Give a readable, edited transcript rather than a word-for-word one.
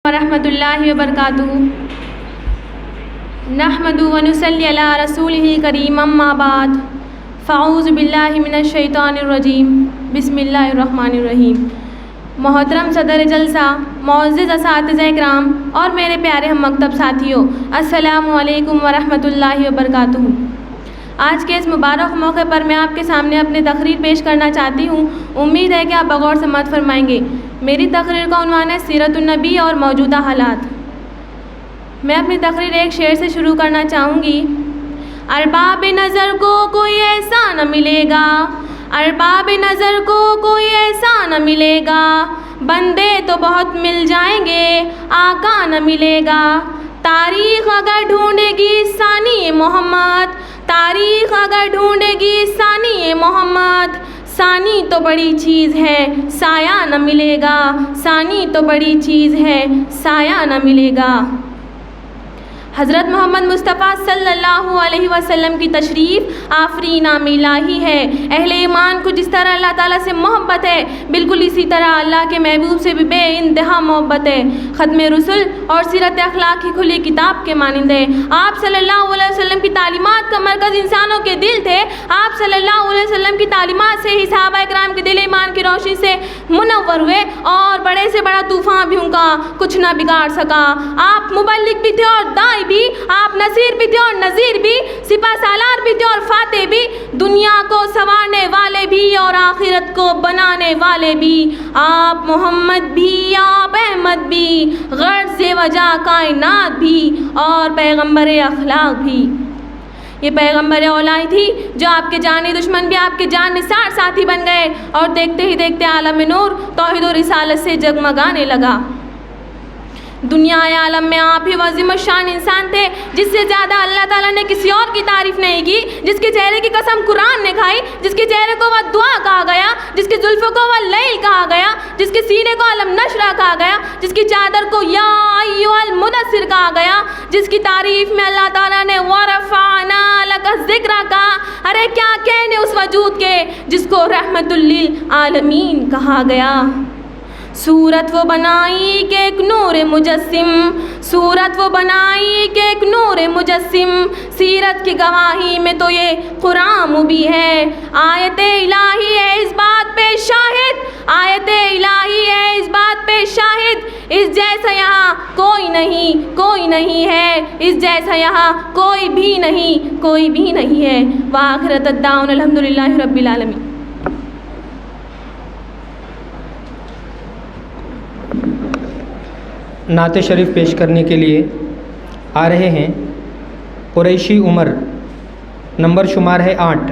ورحمۃ اللہ وبرکاتہ نحمد و نصلی علی رسولہ کریم اما بعد فاعوذ باللہ من الشیطان الرجیم بسم اللہ الرحمن الرحیم۔ محترم صدر جلسہ، معزز اساتذہ اکرام اور میرے پیارے ہم مکتب ساتھیوں، السلام علیکم ورحمۃ اللہ وبرکاتہ۔ آج کے اس مبارک موقع پر میں آپ کے سامنے اپنی تقریر پیش کرنا چاہتی ہوں۔ امید ہے کہ آپ بغور سماعت فرمائیں گے۔ میری تقریر کا عنوان ہے سیرت النبی اور موجودہ حالات۔ میں اپنی تقریر ایک شعر سے شروع کرنا چاہوں گی۔ ارباب نظر کو کوئی ایسا نہ ملے گا، ارباب نظر کو کوئی ایسا نہ ملے گا، بندے تو بہت مل جائیں گے، آقا نہ ملے گا۔ تاریخ اگر ڈھونڈے گی ثانی محمد، تاریخ اگر ڈھونڈے گی ثانی محمد، ثانی تو بڑی چیز ہے سایہ نہ ملے گا، ثانی تو بڑی چیز ہے سایہ نہ ملے گا۔ حضرت محمد مصطفیٰ صلی اللہ علیہ وسلم کی تشریف آفریں نام الہی ہے۔ اہل ایمان کو جس طرح اللہ تعالیٰ سے محبت ہے، بالکل اسی طرح اللہ کے محبوب سے بھی بے انتہا محبت ہے۔ ختم رسل اور سیرت اخلاق کی کھلی کتاب کے مانند ہے۔ آپ صلی اللہ علیہ وسلم کی تعلیمات کا مرکز انسانوں کے دل تھے۔ آپ صلی اللہ علیہ وسلم کی تعلیمات سے ہی صحابہ اکرام کے دل ایمان کی روشنی سے منور ہوئے اور بڑے سے بڑا طوفان بھی ان کا کچھ نہ بگاڑ سکا۔ آپ مبلغ بھی تھے اور داعی بھی، آپ نصیر بھی تھے اور نذیر بھی، سپہ سالار بھی تھے اور فاتح بھی، دنیا کو سنوارنے والے بھی اور آخرت کو بنانے والے بھی۔ آپ محمد بھی، آپ احمد بھی، غرض وجہ کائنات بھی اور پیغمبر اخلاق بھی۔ یہ پیغمبر اولائی تھی جو آپ کے جانی دشمن بھی آپ کے جان نثار ساتھی بن گئے اور دیکھتے ہی دیکھتے عالم نور توحید و رسالت سے جگمگانے لگا۔ دنیا عالم میں آپ ہی عظیم الشان انسان تھے جس سے زیادہ اللہ تعالیٰ نے کسی اور کی تعریف نہیں کی، جس کے چہرے کی قسم قرآن نے کھائی، جس کے چہرے کو وہ دعا کہا گیا، جس کے زلفوں کو وہ لیل کہا گیا، جس کے سینے کو علم نشرہ کہا گیا، جس کی چادر کو یا ایھا المدثر کہا گیا، جس کی تعریف میں اللہ تعالیٰ نے ورفعنا لک ذکرک کہا۔ ارے کیا کہنے اس وجود کے جس کو رحمت للعالمین کہا گیا۔ صورت وہ بنائی کہ ایک نور مجسم، صورت وہ بنائی کہ ایک نور مجسم، سیرت کی گواہی میں تو یہ قرآن بھی ہے۔ آیت الہی ہے اس بات پہ شاہد، آیت الہی ہے اس بات پہ شاہد، اس جیسا یہاں کوئی نہیں، کوئی نہیں ہے، اس جیسا یہاں کوئی بھی نہیں، کوئی بھی نہیں ہے۔ وآخر دعوانا الحمدللہ رب العالمین۔ نعت شریف پیش کرنے کے لیے آ رہے ہیں قریشی عمر، نمبر شمار ہے 8۔